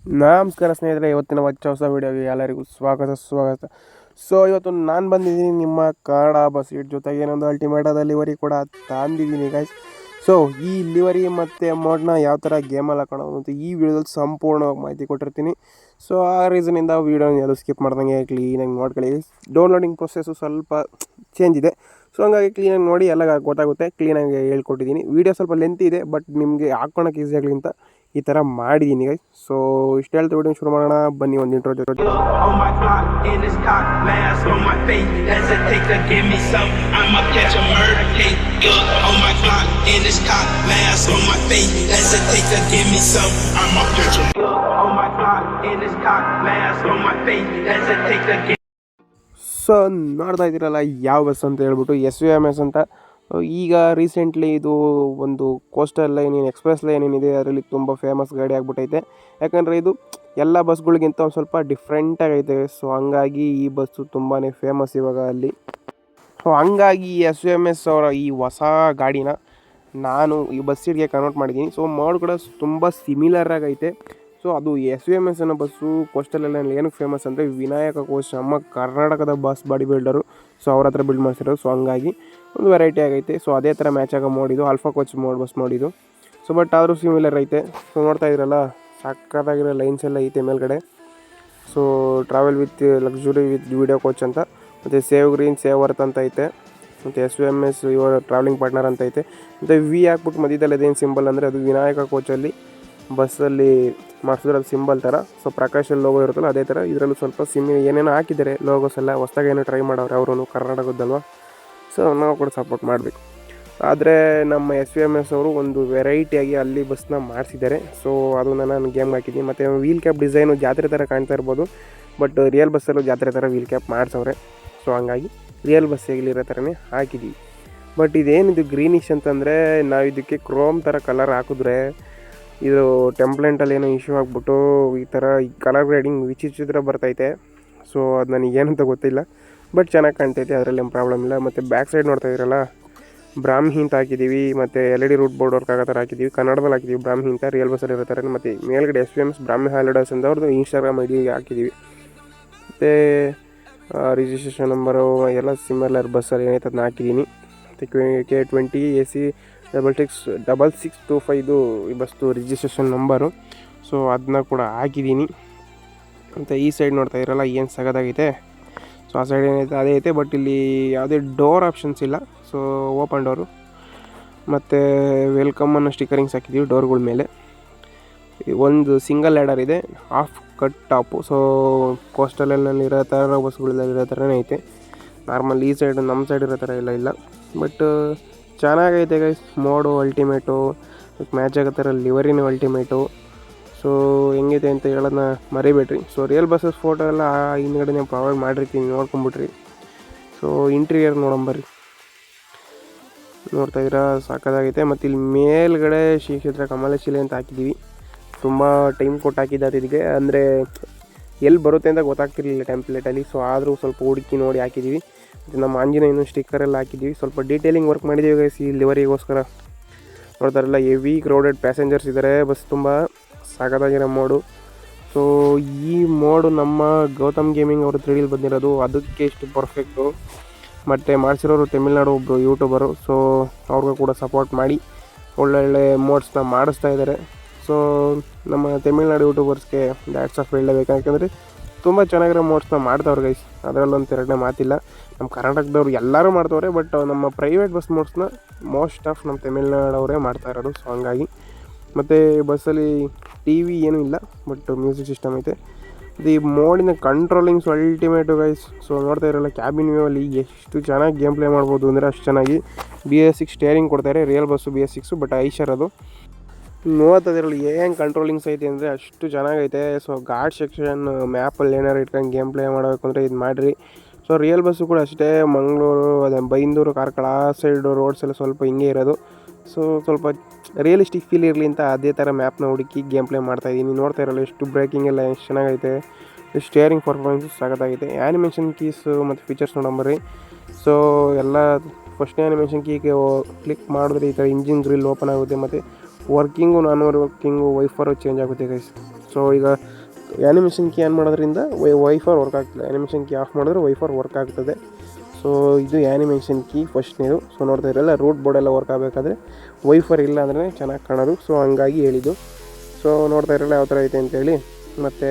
ನಮಸ್ಕಾರ ಸ್ನೇಹಿತರೆ, ಇವತ್ತಿನ ಹೊಸ ವೀಡಿಯೋಗೆ ಎಲ್ಲರಿಗೂ ಸ್ವಾಗತ. ಸೊ ಇವತ್ತು ನಾನು ಬಂದಿದ್ದೀನಿ ನಿಮ್ಮ ಕನ್ನಡ ಬಸ್ ಸೀಟ್ ಜೊತೆಗೆ ಏನೊಂದು ಅಲ್ಟಿಮೇಟಾದ ಲಿವರಿ ಕೂಡ ತಂದಿದ್ದೀನಿ ಗೈಸ್. ಸೊ ಈ ಲಿವರಿ ಮತ್ತು ಮೋಡ್ನ ಯಾವ ಥರ ಗೇಮಲ್ಲಿ ಹಾಕೋಣ ಅಂತ ಈ ವಿಡಿಯೋದಲ್ಲಿ ಸಂಪೂರ್ಣವಾಗಿ ಮಾಹಿತಿ ಕೊಟ್ಟಿರ್ತೀನಿ. ಸೊ ಆ ರೀಸನಿಂದ ವೀಡಿಯೋನ ಎಲ್ಲೂ ಸ್ಕಿಪ್ ಮಾಡ್ದಂಗೆ ಕ್ಲೀನಾಗಿ ನೋಡ್ಕೊಳ್ಳಿ. ಡೌನ್ಲೋಡಿಂಗ್ ಪ್ರೊಸೆಸ್ಸು ಸ್ವಲ್ಪ ಚೇಂಜ್ ಇದೆ, ಸೊ ಹಂಗಾಗಿ ಕ್ಲೀನಾಗಿ ನೋಡಿ ಎಲ್ಲ ಗೊತ್ತಾಗುತ್ತೆ. ಕ್ಲೀನಾಗಿ ಹೇಳ್ಕೊಟ್ಟಿದ್ದೀನಿ. ವೀಡಿಯೋ ಸ್ವಲ್ಪ ಲೆಂತ್ ಇದೆ, ಬಟ್ ನಿಮಗೆ ಹಾಕ್ಕೊಳಕ್ಕೆ ಈಸಿ ಆಗಲಿ ಅಂತ ಈ ಥರ ಮಾಡಿದ್ದೀನಿ ಗೈಸ್. ಸೊ ಇಷ್ಟು ಹೇಳ್ತಾ ವಿಡಿಯೋ ಶುರು ಮಾಡೋಣ ಬನ್ನಿ. ಒಂದು ಇಂಟ್ರೋ ಜೊತೆ ಸೊ ನೋಡ್ತಾ ಇದ್ದೀರಲ್ಲ ಯಾವ ಬಸ್ ಅಂತ ಹೇಳ್ಬಿಟ್ಟು SVMS ಅಂತ. ಈಗ ರೀಸೆಂಟ್ಲಿ ಇದು ಒಂದು ಕೋಸ್ಟಲ್ ಲೈನ್ ಎಕ್ಸ್ಪ್ರೆಸ್ ಲೈನ್ ಏನಿದೆ ಅದರಲ್ಲಿ ತುಂಬ ಫೇಮಸ್ ಗಾಡಿ ಆಗಿಬಿಟ್ಟೈತೆ. ಯಾಕಂದರೆ ಇದು ಎಲ್ಲ ಬಸ್ಗಳಿಗಿಂತ ಒಂದು ಸ್ವಲ್ಪ ಡಿಫ್ರೆಂಟಾಗೈತೆ. ಸೊ ಹಂಗಾಗಿ ಈ ಬಸ್ಸು ತುಂಬಾ ಫೇಮಸ್ ಇವಾಗ ಅಲ್ಲಿ. ಸೊ ಹಂಗಾಗಿ SVMS ಅವರ ಈ ಹೊಸ ಗಾಡಿನ ನಾನು ಈ ಬಸ್ಸಿಗೆ ಕನ್ವರ್ಟ್ ಮಾಡಿದ್ದೀನಿ. ಸೊ ಮೋಡ್ ಕೂಡ ತುಂಬ ಸಿಮಿಲರ್ ಆಗೈತೆ. ಸೊ ಅದು SVMS ಅನ್ನೋ ಬಸ್ಸು ಕೋಸ್ಟಲ್ ಲೈನಲ್ಲಿ ಏನಕ್ಕೆ ಫೇಮಸ್ ಅಂದರೆ ವಿನಾಯಕ ಕೋಚ್ ನಮ್ಮ ಕರ್ನಾಟಕದ ಬಸ್ ಬಾಡಿ ಬಿಲ್ಡರು. ಸೊ ಅವ್ರ ಹತ್ರ ಬಿಲ್ಡ್ ಮಾಡಿಸಿರೋದು. ಸೊ ಹಂಗಾಗಿ ಒಂದು ವೆರೈಟಿ ಆಗೈತೆ. ಸೊ ಅದೇ ಥರ ಮ್ಯಾಚ್ ಆಗೋ ಮೋಡಿದು ಆಲ್ಫಾ ಕೋಚ್ ಬಸ್ ನೋಡಿದ್ದು. ಸೊ ಬಟ್ ಆದರೂ ಸಿಮಿಲರ್ ಐತೆ. ಸೊ ನೋಡ್ತಾ ಇದ್ರಲ್ಲ ಸಕ್ಕತ್ತಾಗಿರೋ ಲೈನ್ಸ್ ಎಲ್ಲ ಐತೆ ಮೇಲ್ಗಡೆ. So travel with luxury with video coach ಅಂತ, ಮತ್ತು ಸೇವ್ ಗ್ರೀನ್ ಸೇವ್ ವರ್ತ್ ಅಂತ ಐತೆ, ಮತ್ತು SVMS ಇವರ ಟ್ರಾವೆಲಿಂಗ್ ಪಾರ್ಟ್ನರ್ ಅಂತ ಐತೆ. ಮತ್ತು ವಿ ಹಾಕ್ಬಿಟ್ಟು ಮಧ್ಯದಲ್ಲಿ ಅದೇನು ಸಿಂಬಲ್ ಅಂದರೆ ಅದು ವಿನಾಯಕ ಕೋಚಲ್ಲಿ ಬಸ್ಸಲ್ಲಿ ಮಾಡಿಸಿದ್ರೆ ಅದು ಸಿಂಬಲ್ ಥರ. ಸೊ ಪ್ರಕಾಶಲ್ಲಿ ಲೋಗೋ ಇರುತ್ತಲ್ಲ ಅದೇ ಥರ ಇದರಲ್ಲೂ ಸ್ವಲ್ಪ ಏನೇನೋ ಹಾಕಿದ್ದಾರೆ ಲೋಗೋಸ್ ಎಲ್ಲ. ಹೊಸ್ದಾಗಿ ಏನೋ ಟ್ರೈ ಮಾಡೋರು ಅವರು ಕರ್ನಾಟಕದ್ದಲ್ವ. ಸೊ ನಾವು ಕೂಡ ಸಪೋರ್ಟ್ ಮಾಡಬೇಕು. ಆದರೆ ನಮ್ಮ SVMS ಅವರು ಒಂದು ವೆರೈಟಿಯಾಗಿ ಅಲ್ಲಿ ಬಸ್ನ ಮಾಡಿಸಿದ್ದಾರೆ. ಸೊ ಅದನ್ನು ನಾನು ಗೇಮ್ಗೆ ಹಾಕಿದ್ದೀನಿ. ಮತ್ತು ವೀಲ್ ಕ್ಯಾಪ್ ಡಿಸೈನು ಜಾತ್ರೆ ಥರ ಕಾಣ್ತಾ ಇರ್ಬೋದು, ಬಟ್ ರಿಯಲ್ ಬಸ್ಸಲ್ಲೂ ಜಾತ್ರೆ ಥರ ವೀಲ್ ಕ್ಯಾಪ್ ಮಾಡಿಸವ್ರೆ. ಸೊ ಹಂಗಾಗಿ ರಿಯಲ್ ಬಸ್ಸಿಗಿರೋ ಥರನೇ ಹಾಕಿದ್ದೀವಿ. ಬಟ್ ಇದೇನಿದು ಗ್ರೀನಿಶ್ ಅಂತಂದರೆ ನಾವು ಇದಕ್ಕೆ ಕ್ರೋಮ್ ಥರ ಕಲರ್ ಹಾಕಿದ್ರೆ ಇದು ಟೆಂಪ್ಲೆಂಟಲ್ಲಿ ಏನೋ ಇಶ್ಯೂ ಆಗಿಬಿಟ್ಟು ಈ ಥರ ಈ ಕಲರ್ ಗ್ರೇಡಿಂಗ್ ವಿಚಿತ್ರ ಬರ್ತೈತೆ. ಸೊ ಅದು ನನಗೇನಂತ ಗೊತ್ತಿಲ್ಲ, ಬಟ್ ಚೆನ್ನಾಗಿ ಕಾಣ್ತೈತೆ, ಅದರಲ್ಲಿ ಏನು ಪ್ರಾಬ್ಲಮ್ ಇಲ್ಲ. ಮತ್ತು ಬ್ಯಾಕ್ ಸೈಡ್ ನೋಡ್ತಾ ಇದ್ದೀರಲ್ಲ ಬ್ರಾಹ್ಮಿ ಅಂತ ಹಾಕಿದ್ದೀವಿ, ಮತ್ತು LED ರೂಟ್ ಬೋರ್ಡ್ ವರ್ಕ್ ಆಗೋ ಥರ ಹಾಕಿದ್ದೀವಿ. ಕನ್ನಡದಲ್ಲಿ ಹಾಕಿದ್ದೀವಿ ಬ್ರಾಹ್ಮಿ ಅಂತ, ರಿಯಲ್ ಬಸ್ಸಲ್ಲಿ ಇರೋ ಥರ. ಮತ್ತು ಮೇಲ್ಗಡೆ SVMS ಬ್ರಾಹ್ಮಿ ಹಾಲಿಡೇಸ್ ಅಂತ ಅವ್ರದ್ದು ಇನ್ಸ್ಟಾಗ್ರಾಮ್ ID ಹಾಕಿದ್ದೀವಿ. ಮತ್ತು ರಿಜಿಸ್ಟ್ರೇಷನ್ ನಂಬರು ಎಲ್ಲ ಸಿಮಿಲರ್ ಬಸ್ಸಲ್ಲಿ ಏನೈತೆ ಅದನ್ನ ಹಾಕಿದ್ದೀನಿ. ಮತ್ತು K20 AC 6625 ಈ ಬಸ್ದು ರಿಜಿಸ್ಟ್ರೇಷನ್ ನಂಬರು. ಸೊ ಅದನ್ನ ಕೂಡ ಹಾಕಿದ್ದೀನಿ. ಮತ್ತು ಈ ಸೈಡ್ ನೋಡ್ತಾ ಇರಲ್ಲ ಏನು ಸಗದಾಗೈತೆ. ಸೊ ಆ ಸೈಡ್ ಏನೈತೆ ಅದೇ ಐತೆ, ಬಟ್ ಇಲ್ಲಿ ಯಾವುದೇ ಡೋರ್ ಆಪ್ಷನ್ಸ್ ಇಲ್ಲ. ಸೊ ಓಪನ್ ಡೋರು ಮತ್ತು ವೆಲ್ಕಮ್ ಅನ್ನೋ ಸ್ಟಿಕರಿಂಗ್ಸ್ ಹಾಕಿದ್ದೀವಿ ಡೋರ್ಗಳ ಮೇಲೆ. ಒಂದು ಸಿಂಗಲ್ ಲ್ಯಾಡರ್ ಇದೆ, ಹಾಫ್ ಕಟ್ ಟಾಪು. ಸೊ ಕೋಸ್ಟಲಲ್ಲಿ ಇರೋ ಥರ ಬಸ್ಗಳಲ್ಲಿ ಇರೋ ಥರನೇ ಐತೆ. ನಾರ್ಮಲ್ ಈ ಸೈಡ್ ನಮ್ಮ ಸೈಡ್ ಇರೋ ಥರ ಇಲ್ಲ. ಬಟ್ ಚೆನ್ನಾಗೈತೆ ಗೈಸ್. ಮೋಡು ಅಲ್ಟಿಮೇಟು, ಮ್ಯಾಚ್ ಆಗೋ ಥರ ಲಿವರಿನೂ ಅಲ್ಟಿಮೇಟು. ಸೊ ಹೆಂಗೈತೆ ಅಂತ ಹೇಳೋದನ್ನ ಮರಿಬೇಡ್ರಿ. ಸೊ ರಿಯಲ್ ಬಸ್ಸಸ್ ಫೋಟೋ ಎಲ್ಲ ಹಿಂದ್ಗಡೆ ನೀವು ಪ್ರೊವೈಡ್ ಮಾಡಿರ್ತೀನಿ, ನೋಡ್ಕೊಂಬಿಟ್ರಿ. So interior ನೋಡಂಬರ್ರಿ. ನೋಡ್ತಾ ಇದ್ದೀರಾ ಸಾಕಾಗೈತೆ. ಮತ್ತು ಇಲ್ಲಿ ಮೇಲ್ಗಡೆ ಶ್ರೀ ಕ್ಷೇತ್ರ ಕಮಲಶಿಲೆ ಅಂತ ಹಾಕಿದ್ದೀವಿ. ತುಂಬ ಟೈಮ್ ಕೊಟ್ಟು ಹಾಕಿದ್ದಾರೆ ಇದಕ್ಕೆ, ಅಂದರೆ ಎಲ್ಲಿ ಬರುತ್ತೆ ಅಂತ ಗೊತ್ತಾಗ್ತಿರ್ಲಿಲ್ಲ ಟೆಂಪ್ಲೇಟಲ್ಲಿ. ಸೊ ಆದರೂ ಸ್ವಲ್ಪ ಹುಡುಕಿ ನೋಡಿ ಹಾಕಿದ್ದೀವಿ. ಮತ್ತು ನಮ್ಮ ಆಂಜನೇಯನ ಸ್ಟಿಕ್ಕರ್ ಎಲ್ಲ ಹಾಕಿದ್ದೀವಿ. ಸ್ವಲ್ಪ ಡೀಟೇಲಿಂಗ್ ವರ್ಕ್ ಮಾಡಿದ್ದೀವಿ ಗೈಸ್ ಈ ಲಿವರಿಗೋಸ್ಕರ. ನೋಡ್ತಾರಲ್ಲ ಹೆವಿ ಕ್ರೌಡೆಡ್ ಪ್ಯಾಸೆಂಜರ್ಸ್ ಇದ್ದಾರೆ, ಬಸ್ ತುಂಬ ಸಾಕಾಗಿರೋ ಮೋಡು. ಸೊ ಈ ಮೋಡು ನಮ್ಮ ಗೌತಮ್ ಗೇಮಿಂಗ್ ಅವರು 3D ಬಂದಿರೋದು, ಅದಕ್ಕೆ ಇಷ್ಟು ಪರ್ಫೆಕ್ಟು. ಮತ್ತು ಮಾಡಿಸಿರೋರು ತಮಿಳ್ನಾಡು ಒಬ್ಬರು ಯೂಟ್ಯೂಬರು. ಸೊ ಅವ್ರಿಗೂ ಕೂಡ ಸಪೋರ್ಟ್ ಮಾಡಿ ಒಳ್ಳೊಳ್ಳೆ ಮೋಡ್ಸ್ನ ಮಾಡಿಸ್ತಾ ಇದ್ದಾರೆ. ಸೊ ನಮ್ಮ ತಮಿಳ್ನಾಡು ಯೂಟ್ಯೂಬರ್ಸ್ಗೆ ಡ್ಯಾಟ್ಸ್ ಆಫ್ ಹೇಳಬೇಕು. ಯಾಕಂದರೆ ತುಂಬ ಚೆನ್ನಾಗಿರೋ ಮೋಡ್ಸ್ನ ಮಾಡ್ತಾವ್ರೆ ಗೈಸ್, ಅದರಲ್ಲೊಂದು ಎರಡನೇ ಮಾತಿಲ್ಲ. ನಮ್ಮ ಕರ್ನಾಟಕದವ್ರು ಎಲ್ಲರೂ ಮಾಡ್ತವ್ರೆ, ಬಟ್ ನಮ್ಮ ಪ್ರೈವೇಟ್ ಬಸ್ ಮೋಡ್ಸ್ನ ಮೋಸ್ಟ್ ಆಫ್ ನಮ್ಮ ತಮಿಳ್ನಾಡವರೇ ಮಾಡ್ತಾ ಇರೋದು. ಸೊ ಹಂಗಾಗಿ ಮತ್ತು ಬಸ್ಸಲ್ಲಿ TV ಏನೂ ಇಲ್ಲ, ಬಟ್ ಮ್ಯೂಸಿಕ್ ಸಿಸ್ಟಮ್ ಐತೆ. ಇದು ಈ ಮೋಡಿನ ಕಂಟ್ರೋಲಿಂಗ್ಸ್ ಅಲ್ಟಿಮೇಟು ಗೈಸ್. ಸೊ ನೋಡ್ತಾ ಇರಲ್ಲ ಕ್ಯಾಬಿನ್ ವ್ಯೂ ಅಲ್ಲಿ ಎಷ್ಟು ಚೆನ್ನಾಗಿ ಗೇಮ್ ಪ್ಲೇ ಮಾಡ್ಬೋದು ಅಂದರೆ ಅಷ್ಟು ಚೆನ್ನಾಗಿ. BS6 ಸ್ಟೇರಿಂಗ್ ಕೊಡ್ತಾರೆ, real bus BS6, but Eicher ಅದು. ನೋಡ್ತದಿರಲ್ಲ ಏನು ಕಂಟ್ರೋಲಿಂಗ್ಸ್ ಐತೆ ಅಂದರೆ ಅಷ್ಟು ಚೆನ್ನಾಗೈತೆ. ಸೊ ಘಾಟ್ ಸೆಕ್ಷನ್ ಮ್ಯಾಪಲ್ಲಿ ಏನಾರು ಇಟ್ಕೊಂಡು ಗೇಮ್ ಪ್ಲೇ ಮಾಡಬೇಕು ಅಂದರೆ ಇದು ಮಾಡಿರಿ. ಸೊ ರಿಯಲ್ ಬಸ್ಸು ಕೂಡ ಅಷ್ಟೇ, ಮಂಗಳೂರು ಅದೇ ಬೈಂದೂರು ಕಾರ್ಕಳ ಆ ಸೈಡು ರೋಡ್ಸ್ ಎಲ್ಲ ಸ್ವಲ್ಪ ಹಿಂಗೆ ಇರೋದು. ಸೊ ಸ್ವಲ್ಪ ರಿಯಲಿಸ್ಟಿಕ್ ಫೀಲ್ ಇರಲಿ ಅಂತ ಅದೇ ಥರ ಮ್ಯಾಪ್ನ ಹುಡುಕಿ ಗೇಮ್ ಪ್ಲೇ ಮಾಡ್ತಾಯಿದ್ದೀನಿ. ನೋಡ್ತಾ ಇರಲ್ಲ ಎಷ್ಟು ಬ್ರೇಕಿಂಗ್ ಎಲ್ಲ ಎಷ್ಟು ಚೆನ್ನಾಗೈತೆ. ಸ್ಟೇರಿಂಗ್ ಪರ್ಫಾರ್ಮೆನ್ಸು ಸಾಕಾಗೈತೆ. ಆ್ಯನಿಮೇಷನ್ ಕೀಸು ಮತ್ತು ಫೀಚರ್ಸ್ ನೋಡಂಬರ್ರಿ. ಸೊ ಎಲ್ಲ ಫಸ್ಟ್ನೇ ಆ್ಯನಿಮೇಷನ್ ಕೀಗೆ ಕ್ಲಿಕ್ ಮಾಡಿದ್ರೆ ಈ ಥರ ಇಂಜಿನ್ ಗ್ರಿಲ್ ಓಪನ್ ಆಗುತ್ತೆ. ಮತ್ತು ವರ್ಕಿಂಗು ನಾನ್ ವರ್ಕಿಂಗು ವೈಫರು ಚೇಂಜ್ ಆಗುತ್ತೆ ಗೈಸ್. ಸೊ ಈಗ ಆ್ಯನಿಮೇಷನ್ ಕೀ ಆನ್ ಮಾಡೋದ್ರಿಂದ ವೈಫರ್ ವರ್ಕ್ ಆಗ್ತದೆ, ಆ್ಯನಿಮೇಷನ್ ಕೀ ಆಫ್ ಮಾಡಿದ್ರೆ ವೈಫರ್ ವರ್ಕ್ ಆಗ್ತದೆ. ಸೊ ಇದು ಆ್ಯನಿಮೇಷನ್ ಕೀ ಫಸ್ಟ್ನೇದು. ಸೊ ನೋಡ್ತಾ ಇರಲ್ಲ, ರೂಟ್ ಬೋರ್ಡೆಲ್ಲ ವರ್ಕ್ ಆಗಬೇಕಾದ್ರೆ ವೈಫರ್ ಇಲ್ಲ ಅಂದ್ರೆ ಚೆನ್ನಾಗಿ ಕಾಣೋದು. ಸೊ ಹಂಗಾಗಿ ಹೇಳಿದ್ದು. ಸೊ ನೋಡ್ತಾ ಇರಲ್ಲ ಯಾವ ಥರ ಐತೆ ಅಂತೇಳಿ. ಮತ್ತು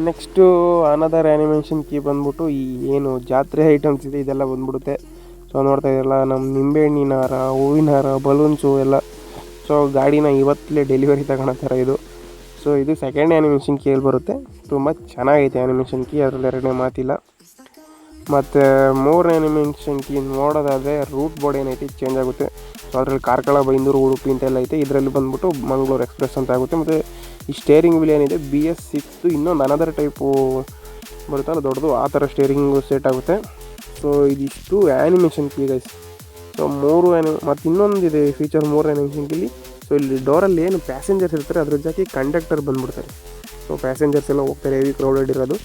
ನೆಕ್ಸ್ಟು ಅನದರ್ ಆ್ಯನಿಮೇಷನ್ ಕೀ ಬಂದ್ಬಿಟ್ಟು ಈ ಏನು ಜಾತ್ರೆ ಐಟಮ್ಸ್ ಇದೆ ಇದೆಲ್ಲ ಬಂದ್ಬಿಡುತ್ತೆ. ಸೊ ನೋಡ್ತಾ ಇರಲ್ಲ, ನಮ್ಮ ನಿಂಬೆಹಣ್ಣಿನ ಹಾರ, ಹೂವಿನ ಹಾರ, ಬಲೂನ್ಸು ಎಲ್ಲ. ಸೊ ಗಾಡಿನ ಇವತ್ತಲೇ ಡೆಲಿವರಿ ತಗೊಳ್ಳೋ ಥರ ಇದು. ಸೊ ಇದು ಸೆಕೆಂಡ್ ಆ್ಯನಿಮೇಷನ್ ಕೀಯಲ್ಲಿ ಬರುತ್ತೆ. ತುಂಬ ಚೆನ್ನಾಗೈತೆ ಆ್ಯನಿಮೇಷನ್ ಕೀ, ಅದರಲ್ಲಿ ಎರಡನೇ ಮಾತಿಲ್ಲ. ಮತ್ತು ಮೂರನೇ ಆ್ಯನಿಮೇಷನ್ ಕೀ ನೋಡೋದಾದರೆ ರೂಟ್ ಬೋರ್ಡ್ ಏನೈತಿ ಚೇಂಜ್ ಆಗುತ್ತೆ. ಸೊ ಅದರಲ್ಲಿ ಕಾರ್ಕಳ, ಬೈಂದೂರು, ಉಡುಪಿ ಅಂತೆಲ್ಲ ಐತೆ. ಇದರಲ್ಲಿ ಬಂದ್ಬಿಟ್ಟು ಮಂಗಳೂರು ಎಕ್ಸ್ಪ್ರೆಸ್ ಅಂತ ಆಗುತ್ತೆ. ಮತ್ತು ಈ ಸ್ಟೇರಿಂಗ್ ವೀಲ್ ಏನಿದೆ BS6 ಇನ್ನೊಂದು ಅನದರ್ ಟೈಪು ಬರುತ್ತಲ್ಲ ದೊಡ್ಡದು, ಆ ಥರ ಸ್ಟೇರಿಂಗು ಸೆಟ್ ಆಗುತ್ತೆ. ಸೊ ಇದಿಷ್ಟು ಆ್ಯನಿಮೇಷನ್ ಕೀ ಗೈಸ್. ಸೊ ಮತ್ತು ಇನ್ನೊಂದಿದೆ ಫೀಚರ್ ಮೂರು ಆ್ಯನಿಮೇಷನ್ ಕೀಲಿ. ಸೊ ಇಲ್ಲಿ ಡೋರಲ್ಲಿ ಏನು ಪ್ಯಾಸೆಂಜರ್ಸ್ ಇರ್ತಾರೆ ಅದ್ರ ಜೊತೆ ಕಂಡಕ್ಟರ್ ಬಂದುಬಿಡ್ತಾರೆ. ಸೊ ಪ್ಯಾಸೆಂಜರ್ಸ್ ಎಲ್ಲ ಹೋಗ್ತಾರೆ, ಹೆವಿ ಕ್ರೌಡೆಡ್ ಇರೋದು.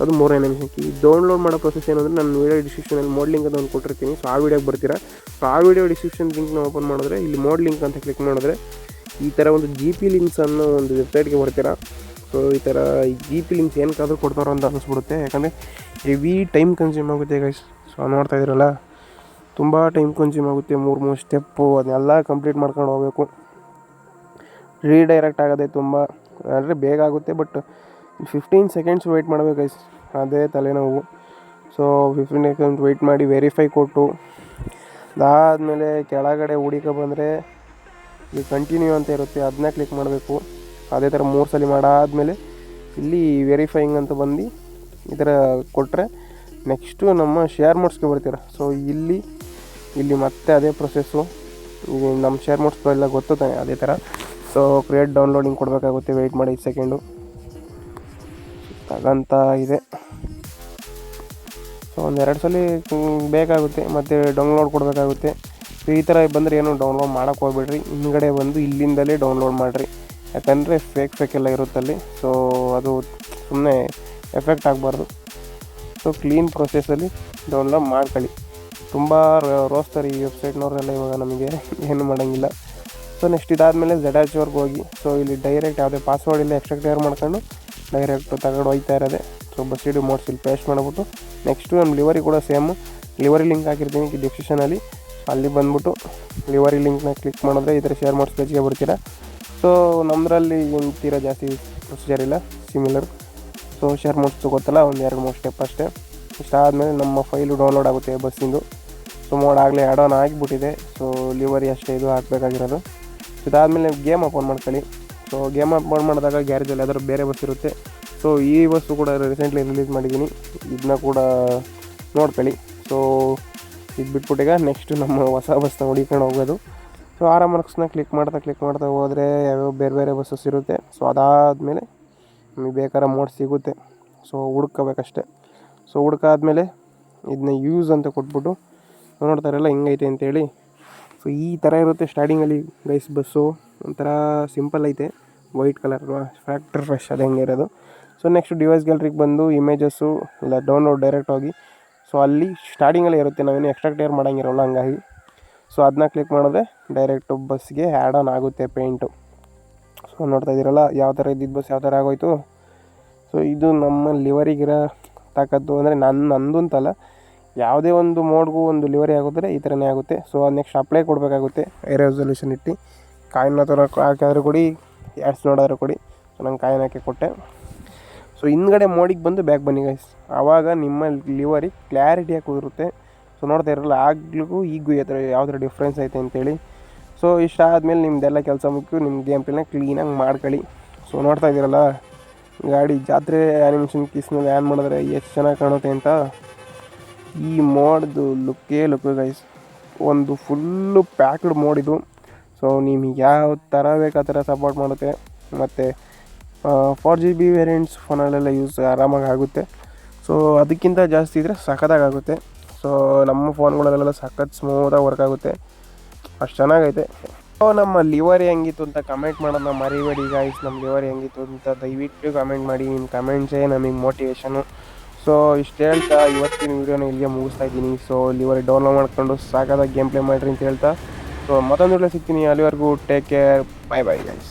ಅದು ಮೂರು ಆ್ಯನಿಮೇಷನ್ ಕೀ. ಡೌನ್ಲೋಡ್ ಮಾಡೋ ಪ್ರೊಸೆಸ್ ಏನಂದರೆ ನಾನು ವೀಡಿಯೋ ಡಿಸ್ಕ್ರಿಪ್ಷನಲ್ಲಿ ಮೋಡ್ ಲಿಂಕ್ ಅಂತ ಒಂದು ಕೊಟ್ಟಿರ್ತೀನಿ. ಸೊ ಆ ವೀಡಿಯೋಗೆ ಬರ್ತೀರಾ. ಸೊ ಆ ವೀಡಿಯೋ ಡಿಸ್ಕ್ರಿಪ್ಷನ್ ಲಿಂಕ್ನ ಓಪನ್ ಮಾಡಿದ್ರೆ ಇಲ್ಲಿ ಮೋಡ್ ಲಿಂಕ್ ಅಂತ ಕ್ಲಿಕ್ ಮಾಡಿದ್ರೆ ಈ ಥರ ಒಂದು GP ಲಿಂಕ್ಸ್ ಅನ್ನೋ ಒಂದು ವೆಬ್ಸೈಟ್ಗೆ ಬರ್ತೀರಾ. ಸೊ ಈ ಥರ GP ಲಿಂಕ್ಸ್ ಏನಕ್ಕಾದ್ರೂ ಕೊಡ್ತಾರೋ ಅಂತ ಅನಿಸ್ಬಿಡುತ್ತೆ, ಯಾಕಂದರೆ ಹೆವಿ ಟೈಮ್ ಕನ್ಸ್ಯೂಮ್ ಆಗುತ್ತೆ ಗೈಸ್. ಸೊ ನೋಡ್ತಾ ಇದ್ದೀರಲ್ಲ, ತುಂಬ ಟೈಮ್ ಕನ್ಸ್ಯೂಮ್ ಆಗುತ್ತೆ. ಮೂರು ಸ್ಟೆಪ್ಪು ಅದನ್ನೆಲ್ಲ ಕಂಪ್ಲೀಟ್ ಮಾಡ್ಕೊಂಡು ಹೋಗಬೇಕು. ರೀಡೈರೆಕ್ಟ್ ಆಗೋದೇ ತುಂಬ ಅಂದರೆ ಬೇಗ ಆಗುತ್ತೆ, ಬಟ್ 15 ಸೆಕೆಂಡ್ಸ್ ವೆಯ್ಟ್ ಮಾಡಬೇಕು ಗೈಸ್, ಅದೇ ತಲೆನೋವು. ಸೊ 15 ಸೆಕೆಂಡ್ಸ್ ವೆಯ್ಟ್ ಮಾಡಿ ವೆರಿಫೈ ಕೊಟ್ಟು ಅದಾದಮೇಲೆ ಕೆಳಗಡೆ ಹುಡುಕ ಬಂದರೆ ಈ ಕಂಟಿನ್ಯೂ ಅಂತ ಇರುತ್ತೆ, ಅದನ್ನ ಕ್ಲಿಕ್ ಮಾಡಬೇಕು. ಅದೇ ಥರ 3 ಸಲ ಮಾಡಾದಮೇಲೆ ಇಲ್ಲಿ ವೆರಿಫೈಯಿಂಗ್ ಅಂತ ಬಂದು ಈ ಥರ ಕೊಟ್ಟರೆ ನೆಕ್ಸ್ಟು ನಮ್ಮ ಶೇರ್ ಮೋಡ್ಸ್ಗೆ ಬರ್ತೀರ. ಸೊ ಇಲ್ಲಿ ಮತ್ತೆ ಅದೇ ಪ್ರೊಸೆಸ್ಸು. ನಮ್ಮ ಶೇರ್ ಮೋಡ್ಸ್ ಎಲ್ಲ ಗೊತ್ತು ತಾನೆ, ಅದೇ ಥರ. ಸೊ ಕ್ರಿಯೇಟ್ ಡೌನ್ಲೋಡಿಂಗ್ ಕೊಡಬೇಕಾಗುತ್ತೆ, ವೆಯ್ಟ್ ಮಾಡಿ 5 ಸೆಕೆಂಡು ತಗೊಂತ ಇದೆ. ಸೊ 1-2 ಸಲ ಬೇಕಾಗುತ್ತೆ, ಮತ್ತು ಡೌನ್ಲೋಡ್ ಕೊಡಬೇಕಾಗುತ್ತೆ. ಸೊ ಈ ಥರ ಬಂದರೆ ಏನು ಡೌನ್ಲೋಡ್ ಮಾಡೋಕ್ಕೆ ಹೋಗ್ಬೇಡ್ರಿ, ಹಿಂದ್ಗಡೆ ಬಂದು ಇಲ್ಲಿಂದಲೇ ಡೌನ್ಲೋಡ್ ಮಾಡಿರಿ. ಯಾಕಂದರೆ ಫೇಕ್ ಎಲ್ಲ ಇರುತ್ತಲ್ಲಿ. ಸೊ ಅದು ಸುಮ್ಮನೆ ಎಫೆಕ್ಟ್ ಆಗಬಾರ್ದು. ಸೊ ಕ್ಲೀನ್ ಪ್ರೊಸೆಸಲ್ಲಿ ಡೌನ್ಲೋಡ್ ಮಾಡ್ಕೊಳ್ಳಿ. ತುಂಬ ರೋಸ್ತಾರೆ ಈ ವೆಬ್ಸೈಟ್ನವರೆಲ್ಲ, ಇವಾಗ ನಮಗೆ ಏನು ಮಾಡೋಂಗಿಲ್ಲ. ಸೊ ನೆಕ್ಸ್ಟ್ ಇದಾದಮೇಲೆ ZHವರೆಗೆ ಹೋಗಿ, ಸೊ ಇಲ್ಲಿ ಡೈರೆಕ್ಟ್ ಯಾವುದೇ ಪಾಸ್ವರ್ಡ್ ಇಲ್ಲ ಎಕ್ಸ್ಟ್ರಾ ಮಾಡ್ಕೊಂಡು ಡೈರೆಕ್ಟ್ ತಗೊಂಡು ಹೋಗ್ತಾ ಇರೋದೆ. ಸೊ ಬಸ್ಸಿಡಿ ಮೋಡ್ಸ್ ಇಲ್ಲಿ ಪೇಸ್ಟ್ ಮಾಡಿಬಿಟ್ಟು ನೆಕ್ಸ್ಟು ನಮ್ಮ ಲಿವರಿ ಕೂಡ ಸೇಮು. ಲಿವರಿ ಲಿಂಕ್ ಹಾಕಿರ್ತೀನಿ ಡಿಸ್ಕ್ರಿಪ್ಷನಲ್ಲಿ, ಅಲ್ಲಿ ಬಂದ್ಬಿಟ್ಟು ಲಿವರಿ ಲಿಂಕ್ನ ಕ್ಲಿಕ್ ಮಾಡಿದ್ರೆ ಈ ಥರ ಶೇರ್ ಮೋಡ್ಸ್ ಪೇಜ್ಗೆ ಬರ್ತೀರಾ. ಸೊ ನಮ್ಮದ್ರಲ್ಲಿ ತೀರಾ ಜಾಸ್ತಿ ಪ್ರೊಸೀಜರ್ ಇಲ್ಲ, ಸಿಮಿಲರ್. ಸೊ ಶೇರ್ ಮೋಡ್ಸ್ ಗೊತ್ತಲ್ಲ, 1-2-3 ಸ್ಟೆಪ್ ಅಷ್ಟೇ. ಇಷ್ಟಾದಮೇಲೆ ನಮ್ಮ ಫೈಲು ಡೌನ್ಲೋಡ್ ಆಗುತ್ತೆ ಬಸ್ಸಿಂದು. ಸೊ ಮೋಡ್ ಆಗಲೇ ಆ್ಯಡ್ ಆನ್ ಆಗಿಬಿಟ್ಟಿದೆ. ಸೊ ಲಿವರಿ ಅಷ್ಟೇ ಇದು ಹಾಕಬೇಕಾಗಿರೋದು. ಇದಾದಮೇಲೆ ಗೇಮ್ ಓಪನ್ ಮಾಡ್ಕೊಳ್ಳಿ. ಸೊ ಗೇಮ್ ಓಪನ್ ಮಾಡಿದಾಗ ಗ್ಯಾರೇಜಲ್ಲಿ ಯಾವ್ದಾದ್ರು ಬೇರೆ ಬಸ್ ಇರುತ್ತೆ. ಸೊ ಈ ಬಸ್ಸು ಕೂಡ ರೀಸೆಂಟ್ಲಿ ರಿಲೀಸ್ ಮಾಡಿದ್ದೀನಿ, ಇದನ್ನ ಕೂಡ ನೋಡ್ಕೊಳ್ಳಿ. ಸೊ ಇದು ಬಿಟ್ಬಿಟ್ಟೀಗ ನೆಕ್ಸ್ಟು ನಮ್ಮ ಹೊಸ ಬಸ್ನ ಹುಡುಕೊಂಡು ಹೋಗೋದು. ಸೊ RMRXನ ಕ್ಲಿಕ್ ಮಾಡ್ತಾ ಹೋದರೆ ಯಾವ್ಯಾವ ಬೇರೆ ಬಸ್ಸಸ್ ಇರುತ್ತೆ. ಸೊ ಅದಾದಮೇಲೆ ನಿಮಗೆ ಬೇಕಾದ ಮೋಡ್ ಸಿಗುತ್ತೆ. ಸೊ ಹುಡ್ಕೋಬೇಕಷ್ಟೆ. ಸೊ ಹುಡ್ಕಾದ್ಮೇಲೆ ಇದನ್ನ ಯೂಸ್ ಅಂತ ಕೊಟ್ಬಿಟ್ಟು ನೋಡ್ತಾರಲ್ಲ ಹಿಂಗೈತೆ ಅಂತೇಳಿ. ಸೊ ಈ ಥರ ಇರುತ್ತೆ ಸ್ಟಾರ್ಟಿಂಗಲ್ಲಿ ಗೈಸ್ ಬಸ್ಸು. ಒಂಥರ ಸಿಂಪಲ್ ಐತೆ, ವೈಟ್ ಕಲರ್ ಫ್ಯಾಕ್ಟ್ರಿ ಫ್ರೆಶ್ ಅದು ಹೆಂಗೆ ಇರೋದು. ಸೊ ನೆಕ್ಸ್ಟ್ ಡಿವೈಸ್ ಗ್ಯಾಲರಿಗೆ ಬಂದು ಇಮೇಜಸ್ಸು ಇಲ್ಲ ಡೌನ್ಲೋಡ್ ಡೈರೆಕ್ಟ್ ಹೋಗಿ. ಸೊ ಅಲ್ಲಿ ಸ್ಟಾರ್ಟಿಂಗಲ್ಲೇ ಇರುತ್ತೆ, ನಾವೇನು ಎಕ್ಸ್ಟ್ರಾಕ್ಟ್ ಮಾಡೋಂಗಿರೋಲ್ಲ ಹಂಗಾಗಿ. ಸೊ ಅದನ್ನ ಕ್ಲಿಕ್ ಮಾಡಿದ್ರೆ ಡೈರೆಕ್ಟು ಬಸ್ಗೆ ಆ್ಯಡ್ ಆನ್ ಆಗುತ್ತೆ ಪೇಂಟು. ಸೊ ನೋಡ್ತಾ ಇದ್ದೀರಲ್ಲ ಯಾವ ಥರ ಇದ್ದಿದ್ದು ಬಸ್ ಯಾವ ಥರ ಆಗೋಯ್ತು. ಸೊ ಇದು ನಮ್ಮ ಲಿವರಿಗಿರೋ ತಾಕತ್ತು, ಅಂದರೆ ನಂದು ಅಂತಲ್ಲ, ಯಾವುದೇ ಒಂದು ಮೋಡ್ಗೂ ಒಂದು ಲಿವರಿ ಆಗುತ್ತೆ ಈ ಥರನೇ ಆಗುತ್ತೆ. ಸೊ ಅದು ನೆಕ್ಸ್ಟ್ ಅಪ್ಲೈ ಕೊಡಬೇಕಾಗುತ್ತೆ, ಹೈ ರೆಸಲ್ಯೂಷನ್ ಇಟ್ಟು. ಕಾಯಿನ ಥರ ಹಾಕಿದ್ರೆ ಕೊಡಿ, ಆ್ಯಡ್ಸ್ ನೋಡಿದ್ರೆ ಕೊಡಿ. ಸೊ ನಂಗೆ ಕಾಯಿನ ಹಾಕಿ ಕೊಟ್ಟೆ. ಸೊ ಹಿಂದ್ಗಡೆ ಮೋಡಿಗೆ ಬಂದು ಬ್ಯಾಕ್ ಬನ್ನಿ ಗೈಸ್, ಆವಾಗ ನಿಮ್ಮ ಲಿವರಿ ಕ್ಲಾರಿಟಿಯಾಗಿ ಕುದುರುತ್ತೆ. ಸೊ ನೋಡ್ತಾ ಇರಲ್ಲ ಆಗ್ಲಿಗೂ ಈಗೂ ಯಾವ ಥರ ಡಿಫ್ರೆನ್ಸ್ ಐತೆ ಅಂತೇಳಿ. ಸೊ ಇಷ್ಟ ಆದಮೇಲೆ ನಿಮ್ಮದೆಲ್ಲ ಕೆಲಸ ಮುಗಿದು ನಿಮ್ಮ ಗೇಮ್ ಪ್ಲೇನ ಕ್ಲೀನಾಗಿ ಮಾಡ್ಕೊಳ್ಳಿ. ಸೊ ನೋಡ್ತಾ ಇದ್ದೀರಲ್ಲ ಗಾಡಿ ಜಾತ್ರೆ ಆ್ಯನಿಮೇಷನ್ ಕೀಸ್ನಲ್ಲಿ ಆ್ಯನ್ ಮಾಡಿದ್ರೆ ಎಷ್ಟು ಚೆನ್ನಾಗಿ ಕಾಣುತ್ತೆ ಅಂತ. ಈ ಮೋಡ್ದು ಲುಕ್ ಗೈಸ್, ಒಂದು ಫುಲ್ಲು ಪ್ಯಾಕ್ಡ್ ಮೋಡ್ ಇದು. ಸೊ ನಿಮಗೆ ಯಾವ ಥರ ಬೇಕು ಆ ಥರ ಸಪೋರ್ಟ್ ಮಾಡುತ್ತೆ. ಮತ್ತು 4GB ವೇರಿಯಂಟ್ಸ್ ಫೋನಲ್ಲೆಲ್ಲ ಯೂಸ್ ಆರಾಮಾಗಿ ಆಗುತ್ತೆ. ಸೊ ಅದಕ್ಕಿಂತ ಜಾಸ್ತಿ ಇದ್ದರೆ ಸಖತ್ತಾಗುತ್ತೆ. ಸೊ ನಮ್ಮ ಫೋನ್ಗಳಲ್ಲೆಲ್ಲ ಸಖತ್ ಸ್ಮೂತಾಗಿ ವರ್ಕ್ ಆಗುತ್ತೆ, ಅಷ್ಟು ಚೆನ್ನಾಗೈತೆ. ಸೊ ನಮ್ಮ ಲಿವರಿ ಹೆಂಗಿತ್ತು ಅಂತ ಕಮೆಂಟ್ ಮಾಡೋದನ್ನ ಮರಿಬೇಡಿ ಗಾಯ್ಸ್. ನಮ್ಮ ಲಿವರಿ ಹೆಂಗಿತ್ತು ಅಂತ ದಯವಿಟ್ಟು ಕಮೆಂಟ್ ಮಾಡಿ, ನಿಮ್ಮ ಕಮೆಂಟ್ಸೇ ನಮಗೆ ಮೋಟಿವೇಶನು. ಸೊ ಇಷ್ಟು ಹೇಳ್ತಾ ಇವತ್ತಿನ ವೀಡಿಯೋನ ಇಲ್ಲಿಗೆ ಮುಗಿಸ್ತಾ ಇದ್ದೀನಿ. ಸೊ ಲಿವರಿ ಡೌನ್ಲೋಡ್ ಮಾಡ್ಕೊಂಡು ಸಾಕಾದಾಗ ಗೇಮ್ ಪ್ಲೇ ಮಾಡಿರಿ ಅಂತ ಹೇಳ್ತಾ, ಸೊ ಮತ್ತೊಂದು ವಿಡಿಯೋ ಸಿಗ್ತೀನಿ. ಅಲ್ಲಿವರೆಗೂ ಟೇಕ್ ಕೇರ್, ಬೈ ಗೈಸ್.